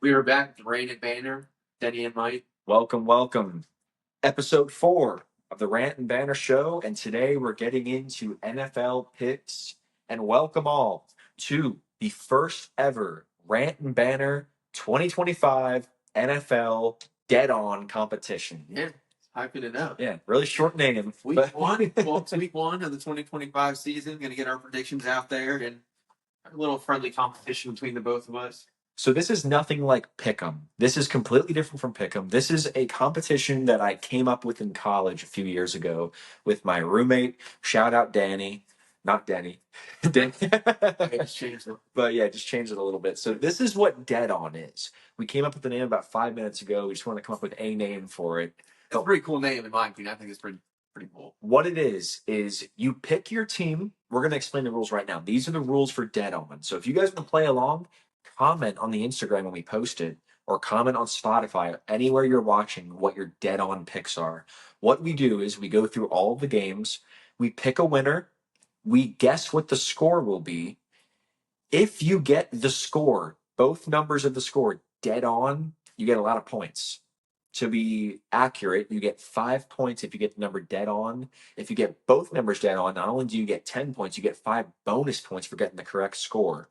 We are back with Rain and Banner, Denny and Mike. Welcome. Episode 4 of the Rant and Banner Show. And today we're getting into NFL picks. And welcome all to the first ever Rant and Banner 2025 NFL Dead On competition. Yeah, hyping it up. Yeah, really short name. Week one. Well, it's week one of the 2025 season. Going to get our predictions out there and a little friendly competition between the both of us. So this is nothing like Pick'em. This is completely different from Pick'em. This is a competition that I came up with in college a few years ago with my roommate. Shout out Danny, not Denny. Danny. Just changed it. But yeah, just change it a little bit. So this is what Dead On is. We came up with the name about 5 minutes ago. We just want to come up with a name for it. It's a pretty cool name in my opinion. I think it's pretty cool. What it is you pick your team. We're going to explain the rules right now. These are the rules for Dead On. So if you guys want to play along, comment on the Instagram when we post it, or comment on Spotify, anywhere you're watching, what your Dead On picks are. What we do is we go through all of the games, we pick a winner, we guess what the score will be. If you get the score, both numbers of the score dead on, you get a lot of points. To be accurate, you get 5 points if you get the number dead on. If you get both numbers dead on, not only do you get 10 points, you get 5 bonus points for getting the correct score.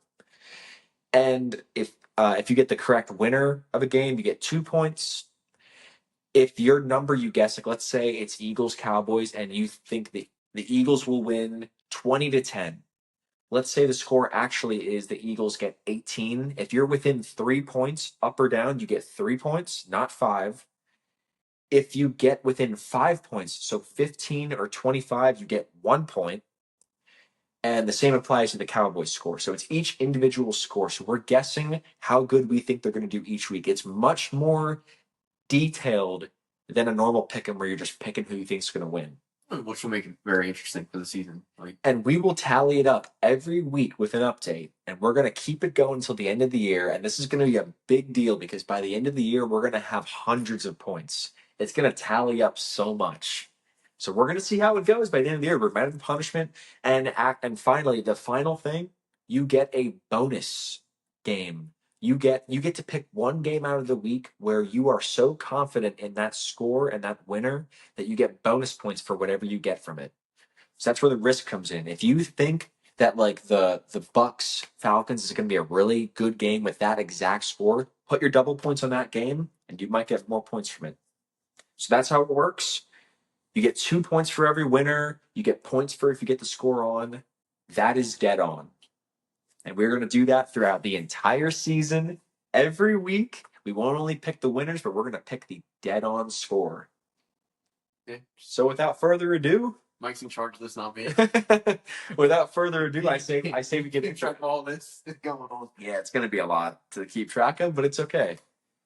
And if you get the correct winner of a game, you get 2 points. If your number you guess, like let's say it's Eagles Cowboys, and you think the Eagles will win 20-10. Let's say the score actually is the Eagles get 18. If you're within 3 points, up or down, you get 3 points, not 5. If you get within 5 points, so 15 or 25, you get 1 point. And the same applies to the Cowboys score. So it's each individual score. So we're guessing how good we think they're going to do each week. It's much more detailed than a normal pick 'em where you're just picking who you think is going to win. Which will make it very interesting for the season. And we will tally it up every week with an update. And we're going to keep it going until the end of the year. And this is going to be a big deal because by the end of the year, we're going to have hundreds of points. It's going to tally up so much. So we're going to see how it goes by the end of the year. We're mad at the punishment. And finally, the final thing, you get a bonus game. You get to pick one game out of the week where you are so confident in that score and that winner that you get bonus points for whatever you get from it. So that's where the risk comes in. If you think that like the Bucks Falcons is going to be a really good game with that exact score, put your double points on that game and you might get more points from it. So that's how it works. You get 2 points for every winner. You get points for if you get the score on. That is Dead On. And we're going to do that throughout the entire season. Every week, we won't only pick the winners, but we're going to pick the Dead On score. Yeah. So without further ado, Mike's in charge of this, not me. Without further ado, I say we get keep track of all this going on. Yeah, it's going to be a lot to keep track of, but it's okay.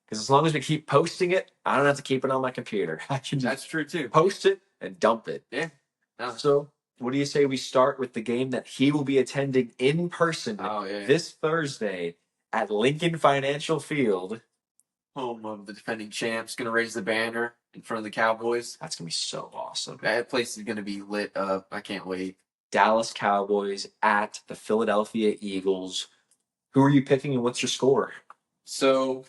Because as long as we keep posting it, I don't have to keep it on my computer. I can just That's true too. Post it and dump it. Yeah. No. So, what do you say we start with the game that he will be attending in person this Thursday at Lincoln Financial Field? Home of the defending champs, going to raise the banner in front of the Cowboys. That's going to be so awesome. That place is going to be lit up. I can't wait. Dallas Cowboys at the Philadelphia Eagles. Who are you picking and what's your score? So,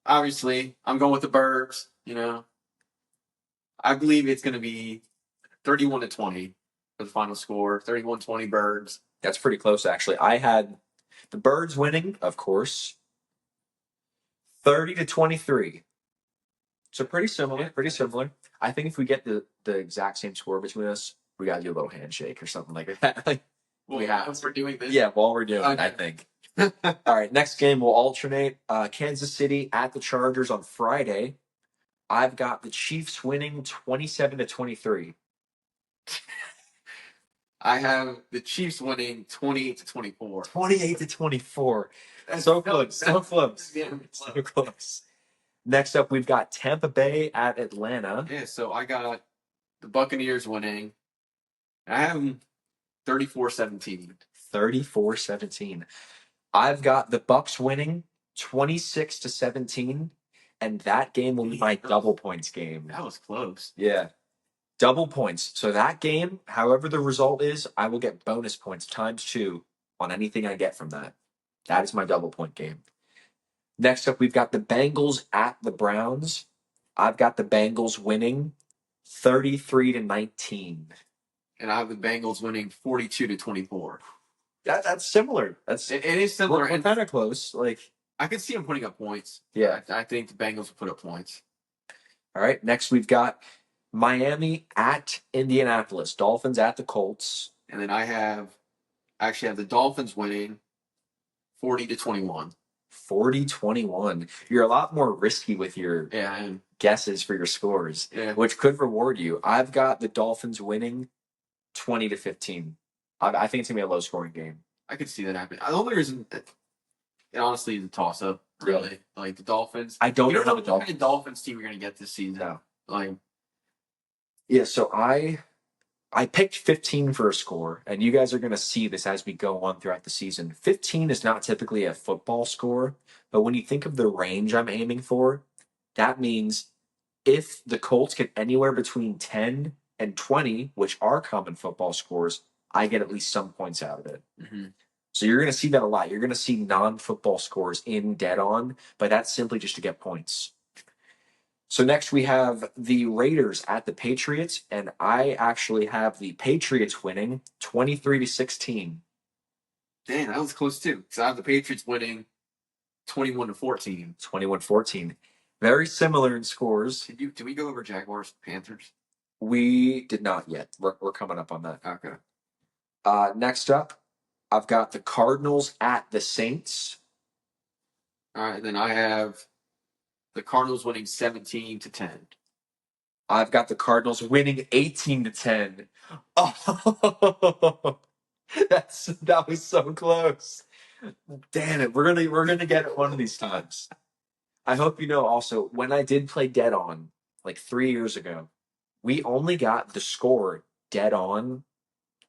obviously, I'm going with the Birds. I believe it's going to be 31-20 for the final score. 31-20 Birds. That's pretty close, actually. I had the Birds winning, of course, 30-23. So pretty similar. I think if we get the exact same score between us, we got to do a little handshake or something like that. We're doing this. Yeah, while we're doing it, I think. All right, next game we'll alternate. Kansas City at the Chargers on Friday. I've got the Chiefs winning 27-23. I have the Chiefs winning 28-24. 28-24. So close. Yeah, so close. Next up, we've got Tampa Bay at Atlanta. Yeah, so I got the Buccaneers winning. I have them 34-17. 34-17. I've got the Bucks winning 26-17, and that game will be my double points game. That was close. Yeah. Double points. So that game, however the result is, I will get bonus points ×2 on anything I get from that. That is my double point game. Next up, we've got the Bengals at the Browns. I've got the Bengals winning 33-19. And I have the Bengals winning 42-24. That's similar. It is similar. We're kind of close. Like, I could see them putting up points. Yeah. I think the Bengals will put up points. All right. Next, we've got Miami at Indianapolis. Dolphins at the Colts. And then I actually have the Dolphins winning 40-21. 40-21. You're a lot more risky with your guesses for your scores, which could reward you. I've got the Dolphins winning 20-15. I think it's going to be a low scoring game. I could see that happening. The only reason, it honestly is a toss up, really. Yeah. Like the Dolphins. I don't know what kind of Dolphins team you're going to get this season. No. Like, yeah, so I picked 15 for a score, and you guys are going to see this as we go on throughout the season. 15 is not typically a football score, but when you think of the range I'm aiming for, that means if the Colts get anywhere between 10 and 20, which are common football scores, I get at least some points out of it. Mm-hmm. So you're going to see that a lot. You're going to see non-football scores in dead on, but that's simply just to get points. So next we have the Raiders at the Patriots, and I actually have the Patriots winning 23-16. Damn, that was close too. Because I have the Patriots winning 21-14. 21-14. Very similar in scores. Did we go over Jaguars Panthers? We did not yet. We're coming up on that. Okay. Next up, I've got the Cardinals at the Saints. All right, then I have the Cardinals winning 17-10. I've got the Cardinals winning 18-10. Oh, that was so close. Damn it. We're gonna get it one of these times. I hope you know also, when I did play dead on like 3 years ago, we only got the score dead on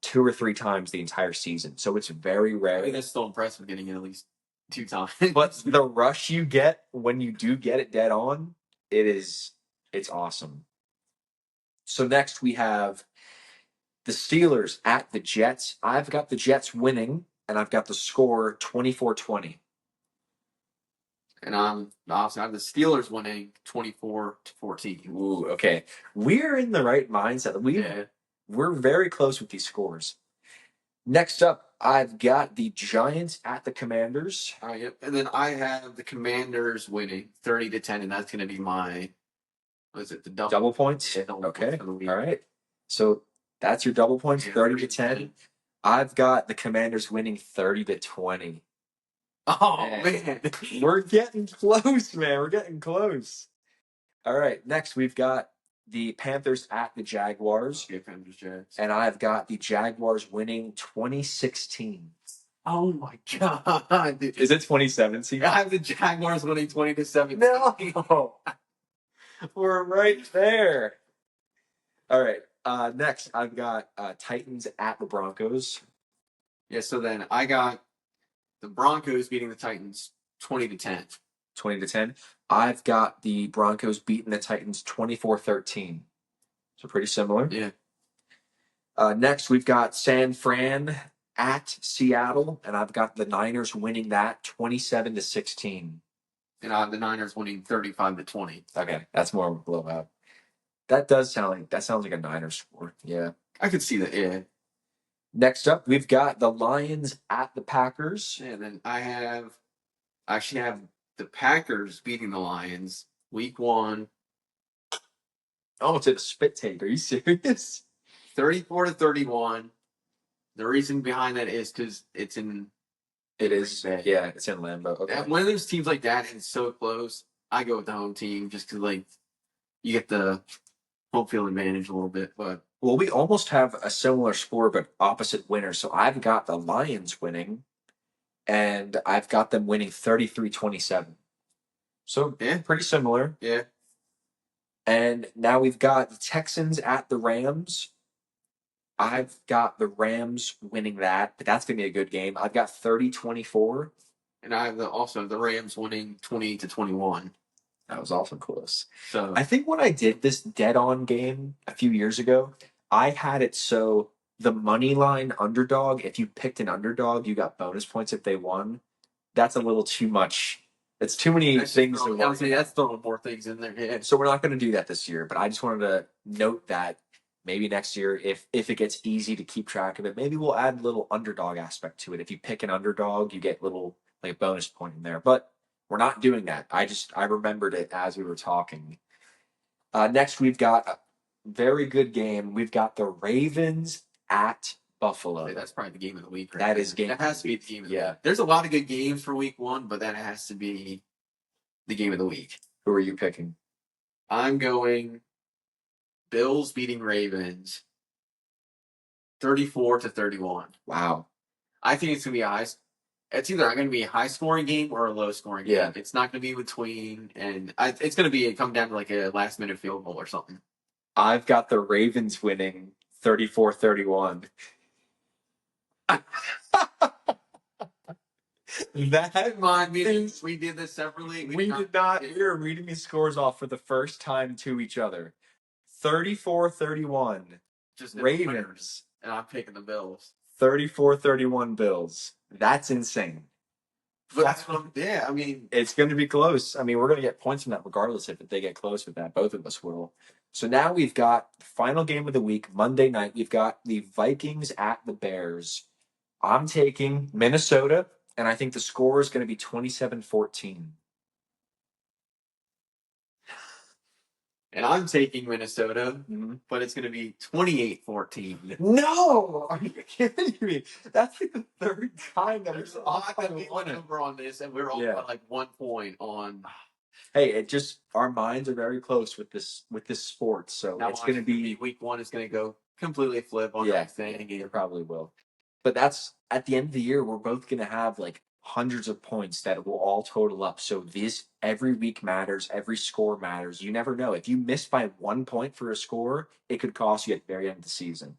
2 or 3 times the entire season. So it's very rare. I think that's still impressive getting it at least 2 times. But the rush you get when you do get it dead on, it's awesome. So next we have the Steelers at the Jets. I've got the Jets winning, and I've got the score 24-20. And I have the Steelers winning 24-14. Ooh, okay. We're in the right mindset. We're very close with these scores. Next up, I've got the Giants at the Commanders. Yep. And then I have the Commanders winning 30-10, and that's going to be my, what is it, the double points? Yeah, double okay. Points. All right. So that's your double points, 30-10. I've got the Commanders winning 30-20. Oh, man. We're getting close, man. We're getting close. All right. Next, we've got the Panthers at the Jaguars. Yeah, Panthers, Jags. And I've got the Jaguars winning 2016. Oh, my God. Dude. Is it 2017? I have the Jaguars winning 20-17. No. We're right there. All right. Next, I've got Titans at the Broncos. Yeah, so then I got the Broncos beating the Titans 20-10. 20-10. I've got the Broncos beating the Titans 24-13. So pretty similar. Yeah. Next, we've got San Fran at Seattle, and I've got the Niners winning that 27-16. And I have the Niners winning 35-20. Okay, that's more of a blowout. That sounds like a Niners score. Yeah. I could see that, yeah. Next up, we've got the Lions at the Packers. And then I actually have the Packers beating the Lions week 1. Almost did a spit take. Are you serious? 34-31. The reason behind that is because it's in. It is. Yeah, it's in Lambeau. Okay. One of those teams like that, and it's so close. I go with the home team just because, you get the home field advantage a little bit. But well, we almost have a similar score, but opposite winners. So I've got the Lions winning, and I've got them winning 33-27. So yeah, pretty similar. Yeah. And now we've got the Texans at the Rams. I've got the Rams winning that, but that's going to be a good game. I've got 30-24. And I have also the Rams winning 20-21. That was also close. So I think when I did this dead-on game a few years ago, I had it so the money line underdog, if you picked an underdog, you got bonus points if they won. That's a little too much. It's too many things to worry. That's throwing more things in there. Yeah. So we're not going to do that this year. But I just wanted to note that maybe next year, if it gets easy to keep track of it, maybe we'll add a little underdog aspect to it. If you pick an underdog, you get little like a bonus point in there. But we're not doing that. I remembered it as we were talking. Next, we've got a very good game. We've got the Ravens at Buffalo. That's probably the game of the week. Right That there. is game. That has to be the game of the week. There's a lot of good games for week 1, but that has to be the game of the week. Who are you picking? I'm going Bills beating Ravens 34-31. Wow. I think it's going to be it's either going to be a high scoring game or a low scoring game. It's not going to be between, and it's going to come down to like a last minute field goal or something. I've got the Ravens winning 34-31. That might be. We did this separately. We did not. We were reading these scores off for the first time to each other. 34-31. Just Ravens. And I'm picking the Bills. 34-31 Bills. That's insane. But that's I mean, it's going to be close. I mean, we're going to get points from that regardless if they get close with that. Both of us will. So now we've got the final game of the week, Monday night. We've got the Vikings at the Bears. I'm taking Minnesota, and I think the score is going to be 27-14. And I'm taking Minnesota, but it's going to be 28-14. No! Are you kidding me? That's like the third time that we're off by one number on this, and we're all by like 1 point on. Hey, our minds are very close with this sport, so now it's going to be week 1 is going to go completely flip on everything. It probably will. But that's at the end of the year, we're both going to have like hundreds of points that will all total up. So every week matters, every score matters. You never know. If you miss by 1 point for a score, it could cost you at the very end of the season.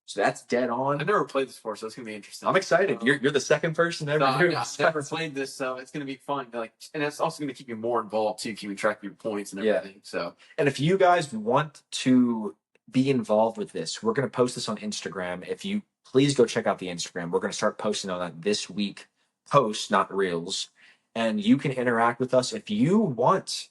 So that's dead on. I've never played this before, so it's gonna be interesting. I'm excited. You're the second person ever doing this. I've never played this, so it's gonna be fun. And it's also gonna keep you more involved too, keeping track of your points and everything. Yeah. So, and if you guys want to be involved with this, we're gonna post this on Instagram. If you please go check out the Instagram. We're gonna start posting on that this week. Posts, not reels, and you can interact with us if you want.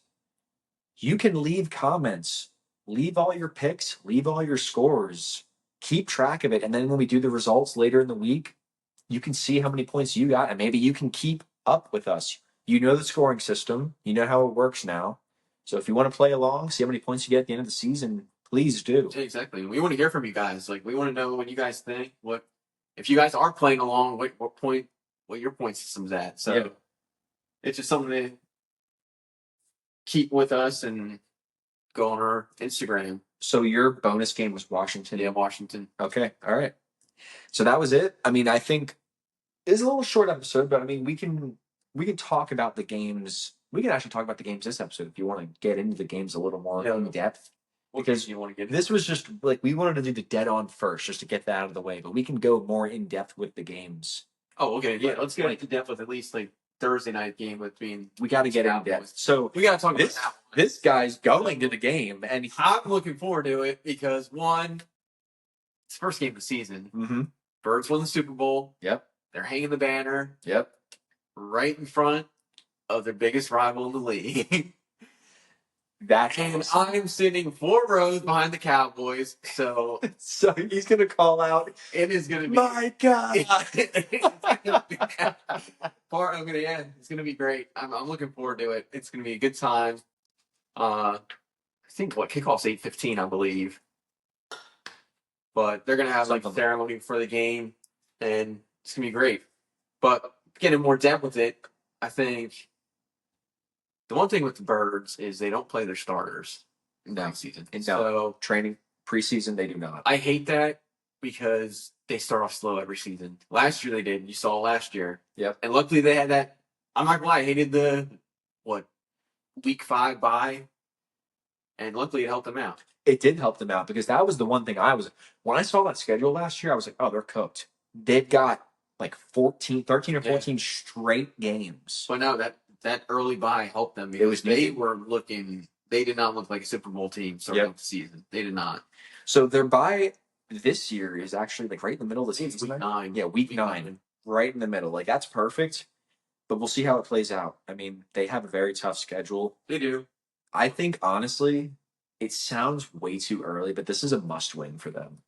You can leave comments, leave all your picks, leave all your scores, keep track of it, and then when we do the results later in the week, you can see how many points you got, and maybe you can keep up with us. You know the scoring system, you know how it works now. So if you want to play along, see how many points you get at the end of the season, please do. Exactly. We want to hear from you guys. We want to know what you guys think. If you guys are playing along, what your point system's at. So it's just something to keep with us and go on our Instagram. So your bonus game was Washington? Yeah, Washington. Okay. All right. So that was it. I mean, I think it's a little short episode, but I mean, we can talk about the games. We can actually talk about the games this episode if you want to get into the games a little more in depth. Because you want to get this was just we wanted to do the dead on first just to get that out of the way, but we can go more in depth with the games. Oh, okay. Yeah, let's get into depth with at least Thursday night game between. We got to get in depth. So we got to talk about this. This guy's going to the game, and I'm looking forward to it because one, it's the first game of the season. Mm-hmm. Birds won the Super Bowl. Yep. They're hanging the banner. Yep. Right in front of their biggest rival in the league. And I'm sitting 4 rows behind the Cowboys, so he's gonna call out. It is gonna be my God. It's gonna be great. I'm looking forward to it. It's gonna be a good time. I think kickoff's 8:15, I believe. But they're gonna have a ceremony for the game, and it's gonna be great. But getting more depth with it, I think. The one thing with the Birds is they don't play their starters in the season. So training preseason, they do not. I hate that because they start off slow every season. Last year they did. You saw last year. Yep. And luckily they had that. I'm not gonna lie, I hated the week 5 bye. And luckily it helped them out. It did help them out because that was the one thing when I saw that schedule last year, I was like, oh, they're cooked. They've got 13 or 14 straight games. But no, that early bye helped them because they did not look like a Super Bowl team starting off the season. They did not. So their bye this year is actually right in the middle of the season. Week 9. Yeah, week 9. Right in the middle. That's perfect. but we'll see how it plays out. I mean, they have a very tough schedule. They do. I think honestly, it sounds way too early, but this is a must-win for them.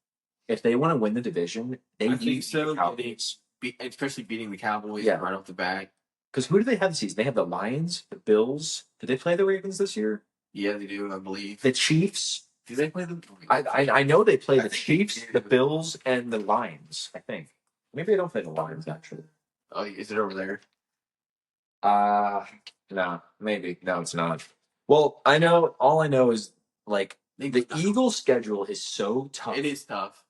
If they want to win the division, they I need think to so. beat the Cowboys. Especially beating the Cowboys Yeah. right off the bat. Because who do they have this season? They have the Lions, the Bills. Did they play the Ravens this year? Yeah, they do. I believe. The Chiefs. Do they play them? I know they play I the think they Chiefs, do. the Bills, and the Lions. I think maybe they don't play the Lions actually. Oh, is it over there? Uh no, maybe no, it's not. Well, I know. All I know is like the Eagles' schedule is so tough. It is tough.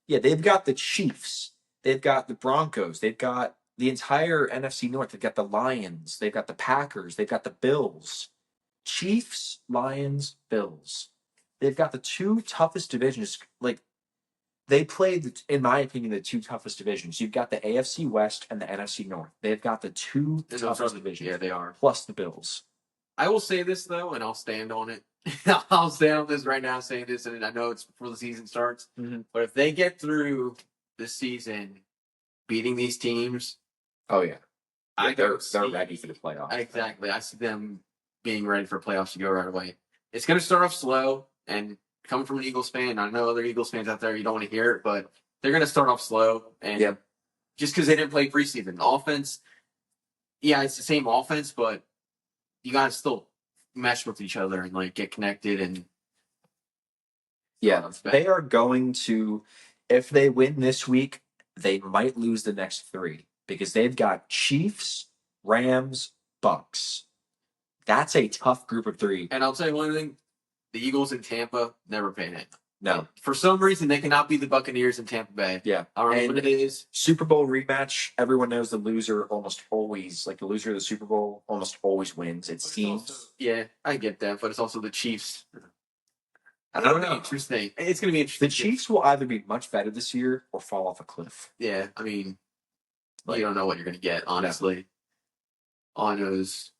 Yeah, they've got the Chiefs, they've got the Broncos, they've got the entire NFC North. They've got the Lions, they've got the Packers, they've got the Bills. Chiefs, Lions, Bills. They've got the two toughest divisions. Like they play, in my opinion, the two toughest divisions. You've got the AFC West and the NFC North. They've got the two toughest divisions. Yeah, they are. Plus the Bills. I will say this though, and I'll stand on it. I'll stand on this right now, saying this, and I know it's before the season starts. Mm-hmm. But if they get through the season beating these teams, oh yeah, they're see, ready for the playoffs. Exactly, I see them being ready for playoffs to go right away. It's going to start off slow, and coming from an Eagles fan, I know other Eagles fans out there, you don't want to hear it, but they're going to start off slow, and just because they didn't play preseason, offense, yeah, it's the same offense, but you got to still mesh with each other and like get connected and. Yeah, they are going to. If they win this week, they might lose the next three because they've got Chiefs, Rams, Bucks. That's a tough group of three. And I'll tell you one thing: the Eagles in Tampa never paid it. No, for some reason they cannot be the Buccaneers in Tampa Bay. Yeah, I don't know what it is. Super Bowl rematch. Everyone knows the loser almost always, like the loser of the Super Bowl, almost always wins. It seems. Also, yeah, I get that, but it's also the Chiefs. I don't know. Interesting. It's going to be interesting. The Chiefs will either be much better this year or fall off a cliff. Yeah, I mean, you don't know what you're going to get, honestly. No. All I know is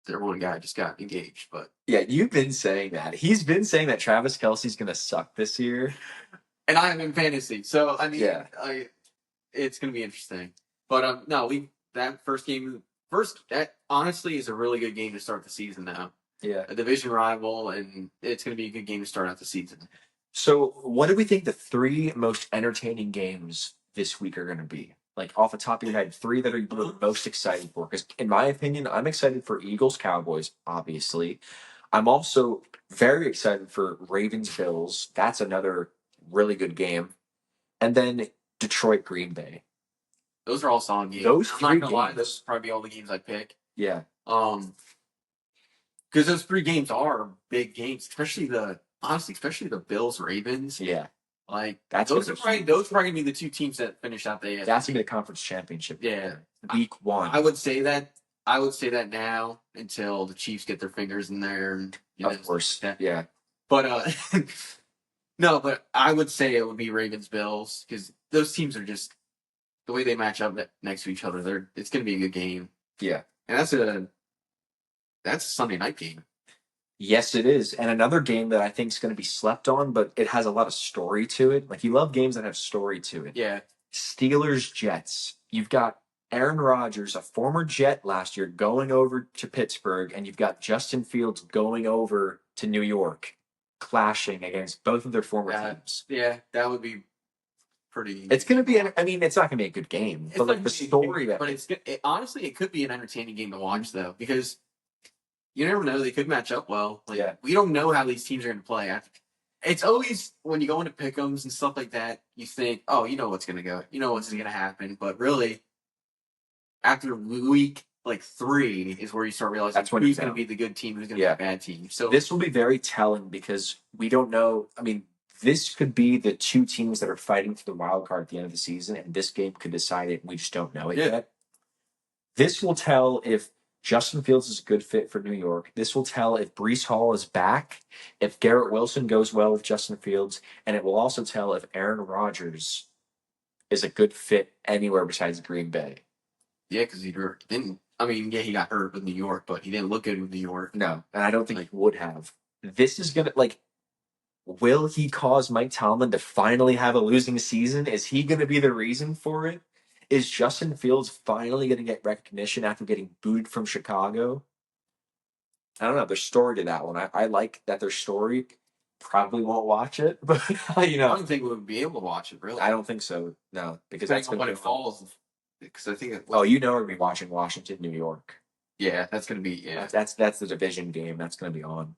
their one guy just got engaged, but. Yeah, you've been saying that. He's been saying that Travis Kelce's going to suck this year. And I am in fantasy, so, I mean, it's going to be interesting. But, no, that honestly is a really good game to start the season now. Yeah. A division rival, and it's going to be a good game to start out the season. So, what do we think the three most entertaining games this week are going to be? Like, off the top of your head, three that you're most excited for? Because, in my opinion, I'm excited for Eagles-Cowboys, obviously. I'm also very excited for Ravens-Bills. That's another really good game. And then Detroit-Green Bay. Those are all solid games. Those I'm three not going to lie, those will probably be all the games I pick. Yeah. Because those three games are big games, especially the Bills Ravens. Yeah, like those are probably gonna be the two teams that finish out the AFC. That's gonna be the conference championship. Yeah, week one. I would say that. I would say that now until the Chiefs get their fingers in there. And, of course, yeah. But no, but I would say it would be Ravens Bills because those teams are just the way they match up next to each other. It's gonna be a good game. Yeah, and that's a Sunday night game. Yes, it is. And another game that I think is going to be slept on, but it has a lot of story to it. Like, you love games that have story to it. Yeah. Steelers, Jets. You've got Aaron Rodgers, a former Jet last year, going over to Pittsburgh, and you've got Justin Fields going over to New York, clashing against both of their former teams. Yeah, that would be pretty. It's going to be, I mean, it's not going to be a good game, but like the story that. But honestly, it could be an entertaining game to watch, though, because. You never know. They could match up well. Like, we don't know how these teams are going to play. It's always, when you go into pick'ems and stuff like that, you think, oh, you know what's going to go. You know what's going to happen. But really, after week, 3 is where you start realizing who's going to be the good team, who's going to be the bad team. So this will be very telling because we don't know. I mean, this could be the two teams that are fighting for the wild card at the end of the season, and this game could decide it. We just don't know it yet. This will tell if Justin Fields is a good fit for New York. This will tell if Breece Hall is back, if Garrett Wilson goes well with Justin Fields, and it will also tell if Aaron Rodgers is a good fit anywhere besides Green Bay. Yeah, because he didn't. I mean, he got hurt with New York, but he didn't look good with New York. No, and I don't think he would have. This is going to, will he cause Mike Tomlin to finally have a losing season? Is he going to be the reason for it? Is Justin Fields finally going to get recognition after getting booed from Chicago? I don't know. There's story to that one. I like that there's story. Probably won't watch it, but I don't think we would be able to watch it. Really, I don't think so. No, because depending that's on going when to it falls. Because I think Oh, you know, we're gonna be watching Washington, New York. yeah, that's going to be That's the division game. That's going to be on.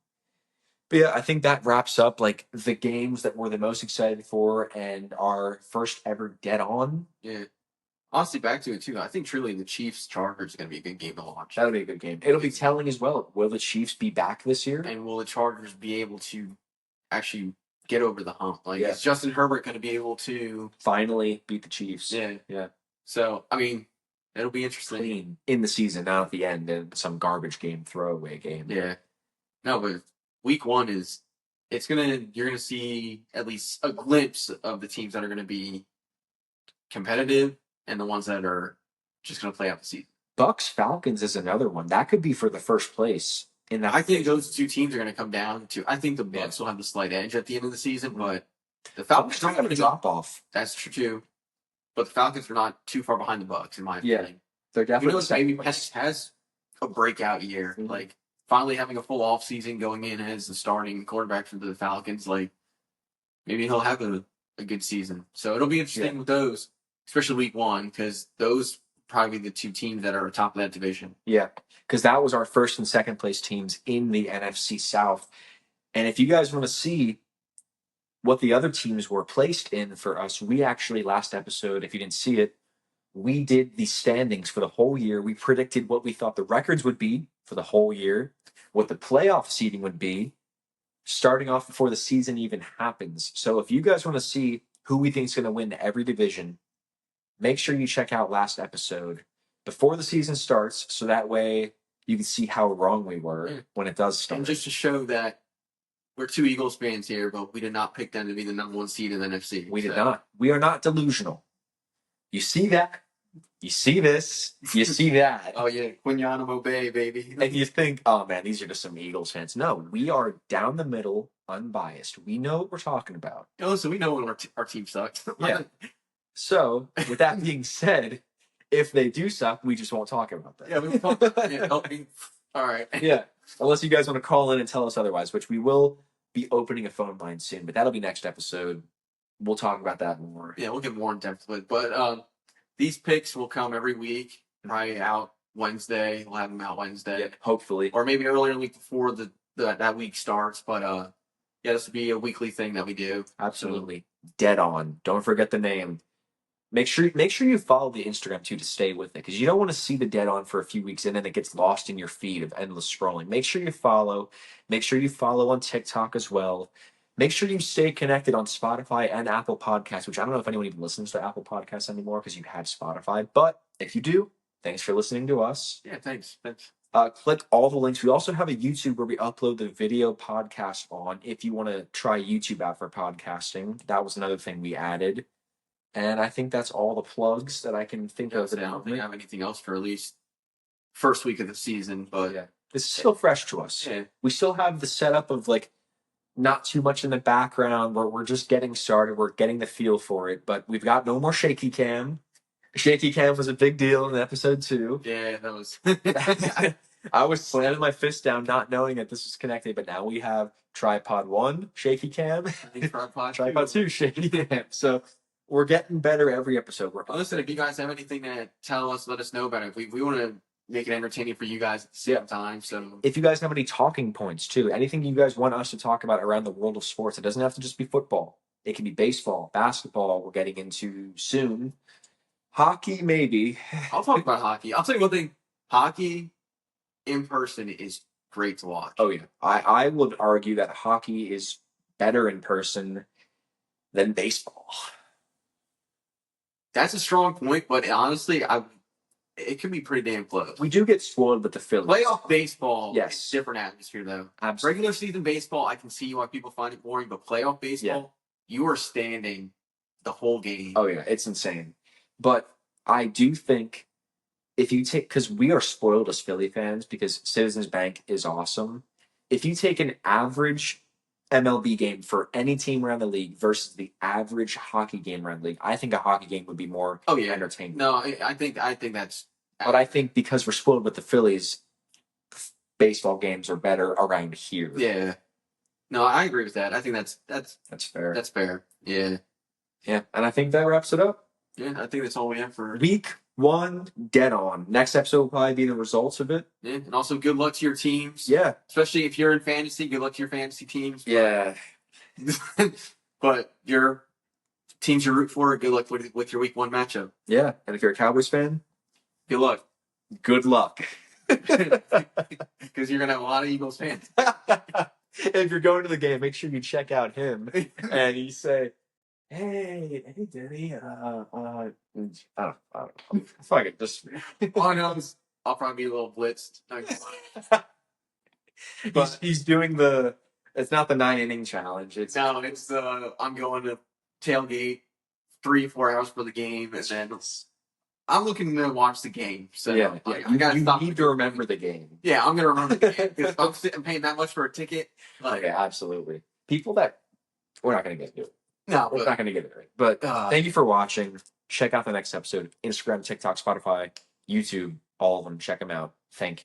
But yeah, I think that wraps up like the games that we're the most excited for and our first ever dead on. Yeah. Honestly, back to it too. I think truly the Chiefs Chargers is going to be a good game to watch. That'll be a good game. It'll be telling as well. Will the Chiefs be back this year? And will the Chargers be able to actually get over the hump? Like, Yeah. is Justin Herbert going to be able to finally beat the Chiefs? Yeah. So, I mean, it'll be interesting. Clean in the season, not at the end in some garbage game, throwaway game. Yeah. No, but week one is you're gonna see at least a glimpse of the teams that are gonna be competitive and the ones that are just gonna play out the season. Bucks Falcons is another one. That could be for the first place in that. I think those two teams are gonna come down to. I think the Bucks will have the slight edge at the end of the season, but the Falcons don't have a drop off. That's true too. But the Falcons are not too far behind the Bucks, in my opinion. They're definitely. Maybe has a breakout year, like finally having a full off season, going in as the starting quarterback for the Falcons. Like maybe he'll have a good season. So it'll be interesting with those, especially week one, because those probably the two teams that are top of that division. Yeah, because that was our first and second place teams in the NFC South. And if you guys want to see what the other teams were placed in for us, we actually last episode, if you didn't see it, we did the standings for the whole year. We predicted what we thought the records would be for the whole year, what the playoff seeding would be, starting off before the season even happens. So if you guys want to see who we think is going to win every division, make sure you check out last episode before the season starts, so that way you can see how wrong we were when it does start. And just to show that we're two Eagles fans here, but we did not pick them to be the number one seed in the NFC. We did not. We are not delusional. You see that? You see this? You see that? Oh yeah, Quinyanamo Bay, baby. And you think, oh man, these are just some Eagles fans. No, we are down the middle, unbiased. We know what we're talking about. Oh, so we know when our team sucks. Yeah. So, with that being said, if they do suck, we just won't talk about that. Yeah, we won't talk. All right. Yeah. Unless you guys want to call in and tell us otherwise, which we will be opening a phone line soon, but that'll be next episode. We'll talk about that more. Yeah, we'll get more in depth with it. But these picks will come every week, probably out Wednesday. We'll have them out Wednesday. Yeah, hopefully. Or maybe earlier in the week before that week starts. But yeah, this will be a weekly thing that we do. Absolutely. Dead on. Don't forget the name. Make sure you follow the Instagram too to stay with it, because you don't want to see the dead on for a few weeks and then it gets lost in your feed of endless scrolling. Make sure you follow. Make sure you follow on TikTok as well. Make sure you stay connected on Spotify and Apple Podcasts, which I don't know if anyone even listens to Apple Podcasts anymore because you had Spotify. But if you do, thanks for listening to us. Yeah, thanks. Click all the links. We also have a YouTube where we upload the video podcast on if you want to try YouTube out for podcasting. That was another thing we added. And I think that's all the plugs that I can think of. I don't think I have anything else for at least first week of the season, but yeah, this is still fresh to us. Yeah. We still have the setup of like not too much in the background where we're just getting started. We're getting the feel for it, but we've got no more shaky cam. Shaky cam was a big deal in episode 2. Yeah, that was. I was slamming my fist down, not knowing that this was connected, but now we have tripod 1, shaky cam, tripod 2, shaky cam. So we're getting better every episode. Listen, if you guys have anything to tell us, let us know about it. We want to make it entertaining for you guys at the same time. So if you guys have any talking points too, anything you guys want us to talk about around the world of sports, it doesn't have to just be football. It can be baseball, basketball. We're getting into soon. Hockey, maybe. I'll talk about hockey. I'll tell you one thing. Hockey in person is great to watch. Oh yeah, I would argue that hockey is better in person than baseball. That's a strong point, but honestly, it can be pretty damn close. We do get spoiled with the Phillies. Playoff baseball, yes, different atmosphere though. Absolutely. Regular season baseball, I can see why people find it boring, but playoff baseball, you are standing the whole game. Oh yeah, it's insane. But I do think if you take, because we are spoiled as Philly fans because Citizens Bank is awesome. If you take an average MLB game for any team around the league versus the average hockey game around the league, I think a hockey game would be more entertaining. No, I think that's. But I think because we're spoiled with the Phillies, baseball games are better around here. Yeah. No, I agree with that. I think that's fair. That's fair. Yeah. Yeah, and I think that wraps it up. Yeah, I think that's all we have for Week 1, dead on. Next episode will probably be the results of it. Yeah, and also good luck to your teams. Yeah. Especially if you're in fantasy, good luck to your fantasy teams. Yeah. But your teams you root for, good luck with your week 1 matchup. Yeah. And if you're a Cowboys fan, good luck. Good luck. Because you're going to have a lot of Eagles fans. If you're going to the game, make sure you check out him and you say, hey, Denny, I don't know. Fuck it, just. Oh, no, I'll probably be a little blitzed. He's doing it's not the 9-inning challenge. It's I'm going to tailgate 3-4 hours for the game, and then I'm looking to watch the game. So yeah. I gotta stop. You need to remember the game. Yeah, I'm gonna remember the game because I'm sitting paying that much for a ticket. Okay, absolutely. People that we're not gonna get into it. No, we're not gonna get into it. But thank you for watching. Check out the next episode. Instagram, TikTok, Spotify, YouTube, all of them. Check them out. Thank you.